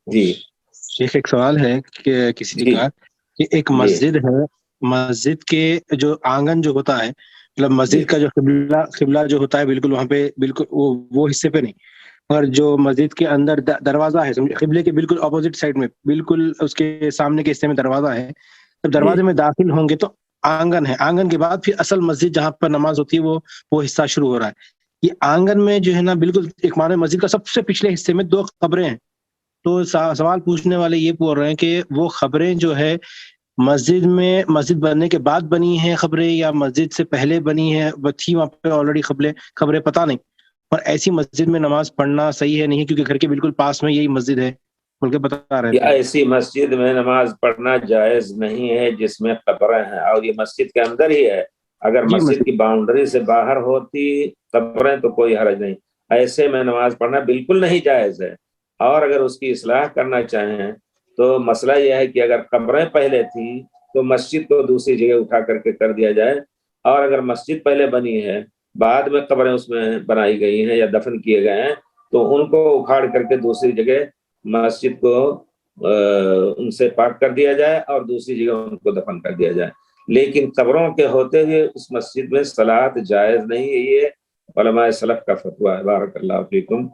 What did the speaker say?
جی شیخ ایک سوال ہے کہ کسی جی کا کہ ایک جی مسجد ہے، مسجد کے جو آنگن جو ہوتا ہے، مطلب جی مسجد کا جو قبلہ جو ہوتا ہے بالکل وہاں پہ، بالکل وہ حصے پہ نہیں، اور جو مسجد کے اندر دروازہ ہے، قبلے کے بالکل اپوزٹ سائڈ میں، بالکل اس کے سامنے کے حصے میں دروازہ ہے. جب جی دروازے میں داخل ہوں گے تو آنگن ہے، آنگن کے بعد پھر اصل مسجد جہاں پر نماز ہوتی ہے وہ حصہ شروع ہو رہا ہے. یہ آنگن میں جو ہے نا بالکل ایک معنی مسجد کا سب سے پچھلے حصے میں دو قبریں ہیں. تو سوال پوچھنے والے یہ پوچھ رہے ہیں کہ وہ خبریں جو ہے مسجد بننے کے بعد بنی ہیں خبریں، یا مسجد سے پہلے بنی ہیں، وہ تھی وہاں پہ آلریڈی خبریں پتہ نہیں. اور ایسی مسجد میں نماز پڑھنا صحیح ہے نہیں، کیونکہ گھر کے بالکل پاس میں یہی مسجد ہے بول کے بتا رہے کہ تھے. ایسی مسجد میں نماز پڑھنا جائز نہیں ہے جس میں قبریں ہیں، اور یہ مسجد کے اندر ہی ہے. اگر جی مسجد مسجد. کی باؤنڈری سے باہر ہوتی قبریں تو کوئی حرج نہیں. ایسے میں نماز پڑھنا بالکل نہیں جائز ہے. اور اگر اس کی اصلاح کرنا چاہیں تو مسئلہ یہ ہے کہ اگر قبریں پہلے تھیں تو مسجد کو دوسری جگہ اٹھا کر دیا جائے، اور اگر مسجد پہلے بنی ہے بعد میں قبریں اس میں بنائی گئی ہیں یا دفن کیے گئے ہیں تو ان کو اکھاڑ کر کے دوسری جگہ مسجد کو ان سے پاک کر دیا جائے اور دوسری جگہ ان کو دفن کر دیا جائے. لیکن قبروں کے ہوتے ہوئے اس مسجد میں صلاۃ جائز نہیں ہے. یہ علماء سلف کا فتویٰ ہے. بارک اللہ فیکم.